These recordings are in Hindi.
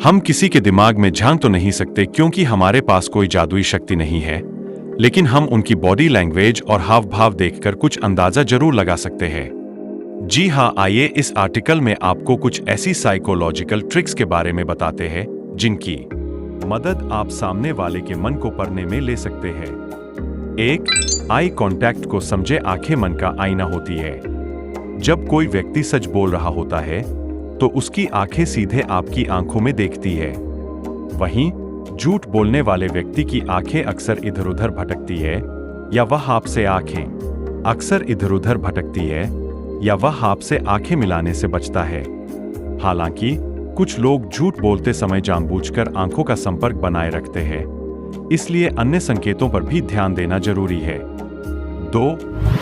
हम किसी के दिमाग में झांक तो नहीं सकते क्योंकि हमारे पास कोई जादुई शक्ति नहीं है, लेकिन हम उनकी बॉडी लैंग्वेज और हाव भाव देखकर कुछ अंदाजा जरूर लगा सकते हैं। जी हाँ, आइए इस आर्टिकल में आपको कुछ ऐसी साइकोलॉजिकल ट्रिक्स के बारे में बताते हैं जिनकी मदद आप सामने वाले के मन को पढ़ने में ले सकते हैं। 1. आई कांटेक्ट को समझे। आंखें मन का आईना होती है। जब कोई व्यक्ति सच बोल रहा होता है तो उसकी आंखें सीधे आपकी आंखों में देखती है। वहीं झूठ बोलने वाले व्यक्ति की आंखें अक्सर इधर-उधर भटकती है या वह आपसे आंखें मिलाने से बचता है। हालांकि कुछ लोग झूठ बोलते समय जानबूझकर आंखों का संपर्क बनाए रखते हैं, इसलिए अन्य संकेतों पर भी ध्यान देना जरूरी है। 2.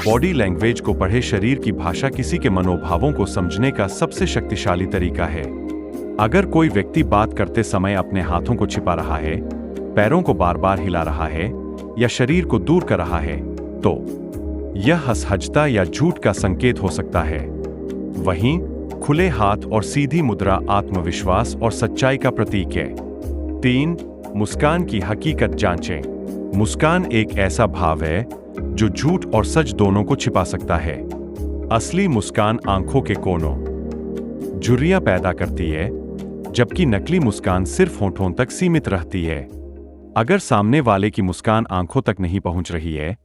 बॉडी लैंग्वेज को पढ़े। शरीर की भाषा किसी के मनोभावों को समझने का सबसे शक्तिशाली तरीका है। अगर कोई व्यक्ति बात करते समय अपने हाथों को छिपा रहा है, पैरों को बार बार हिला रहा है या शरीर को दूर कर रहा है, तो यह हंसहजता या झूठ का संकेत हो सकता है। वहीं खुले हाथ और सीधी मुद्रा आत्मविश्वास और सच्चाई का प्रतीक है। 3. मुस्कान की हकीकत जांचें। मुस्कान एक ऐसा भाव है जो झूठ और सच दोनों को छिपा सकता है। असली मुस्कान आंखों के कोनों झुर्रियां पैदा करती है, जबकि नकली मुस्कान सिर्फ होठों तक सीमित रहती है। अगर सामने वाले की मुस्कान आंखों तक नहीं पहुंच रही है,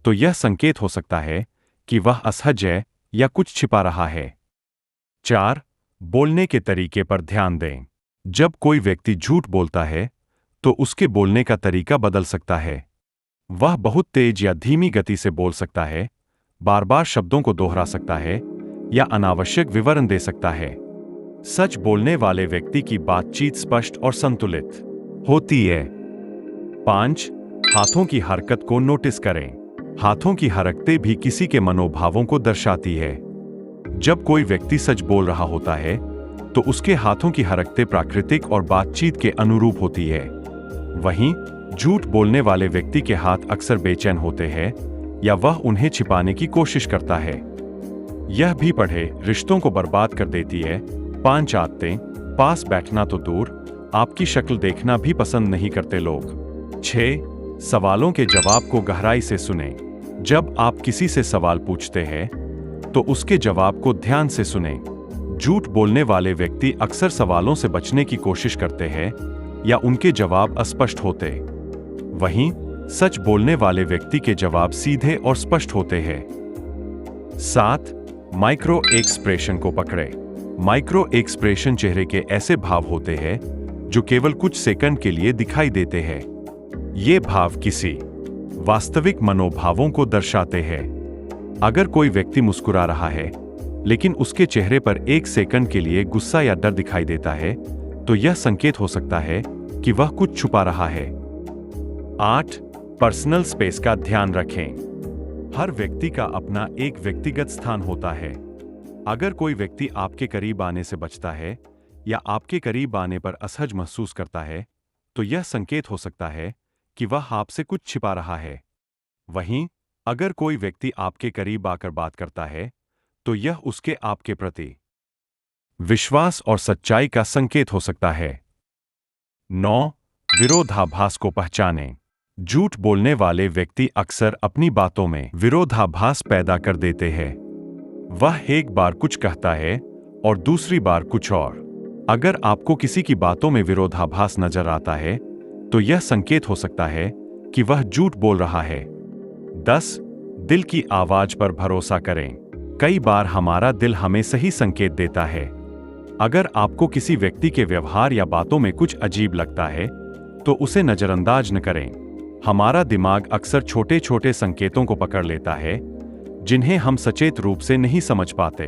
तो यह संकेत हो सकता है कि वह असहज है या कुछ छिपा रहा है। 4. बोलने के तरीके पर ध्यान दें। जब कोई व्यक्ति झूठ बोलता है, तो उसके बोलने का तरीका बदल सकता है। वह बहुत तेज या धीमी गति से बोल सकता है, बार बार शब्दों को दोहरा सकता है या अनावश्यक विवरण दे सकता है। सच बोलने वाले व्यक्ति की बातचीत स्पष्ट और संतुलित होती है। 5. हाथों की हरकत को नोटिस करें। हाथों की हरकतें भी किसी के मनोभावों को दर्शाती है। जब कोई व्यक्ति सच बोल रहा होता है, तो उसके हाथों की हरकतें प्राकृतिक और बातचीत के अनुरूप होती है। वहीं झूठ बोलने वाले व्यक्ति के हाथ अक्सर बेचैन होते हैं या वह उन्हें छिपाने की कोशिश करता है। यह भी पढ़े। रिश्तों को बर्बाद कर देती है। 5 आदतें। पास बैठना तो दूर, आपकी शक्ल देखना भी पसंद नहीं करते लोग। 6. सवालों के जवाब को गहराई से सुनें। जब आप किसी से सवाल पूछते हैं, तो उसके जवाब को ध्यान से सुनें। झूठ बोलने वाले व्यक्ति अक्सर सवालों से बचने की कोशिश करते हैं या उनके जवाब अस्पष्ट होते। वहीं सच बोलने वाले व्यक्ति के जवाब सीधे और स्पष्ट होते हैं। 7. माइक्रो एक्सप्रेशन को पकड़े। माइक्रो एक्सप्रेशन चेहरे के ऐसे भाव होते हैं जो केवल कुछ सेकंड के लिए दिखाई देते हैं। ये भाव किसी वास्तविक मनोभावों को दर्शाते हैं। अगर कोई व्यक्ति मुस्कुरा रहा है, लेकिन उसके चेहरे पर एक सेकंड के लिए गुस्सा या डर दिखाई देता है, तो यह संकेत हो सकता है कि वह कुछ छुपा रहा है। 8. पर्सनल स्पेस का ध्यान रखें। हर व्यक्ति का अपना एक व्यक्तिगत स्थान होता है। अगर कोई व्यक्ति आपके करीब आने से बचता है या आपके करीब आने पर असहज महसूस करता है, तो यह संकेत हो सकता है कि वह आपसे कुछ छिपा रहा है। वहीं अगर कोई व्यक्ति आपके करीब आकर बात करता है, तो यह उसके आपके प्रति विश्वास और सच्चाई का संकेत हो सकता है। 9. विरोधाभास को पहचानें। झूठ बोलने वाले व्यक्ति अक्सर अपनी बातों में विरोधाभास पैदा कर देते हैं। वह एक बार कुछ कहता है और दूसरी बार कुछ और। अगर आपको किसी की बातों में विरोधाभास नजर आता है, तो यह संकेत हो सकता है कि वह झूठ बोल रहा है। 10. दिल की आवाज पर भरोसा करें। कई बार हमारा दिल हमें सही संकेत देता है। अगर आपको किसी व्यक्ति के व्यवहार या बातों में कुछ अजीब लगता है, तो उसे नजरअंदाज न करें। हमारा दिमाग अक्सर छोटे छोटे संकेतों को पकड़ लेता है, जिन्हें हम सचेत रूप से नहीं समझ पाते।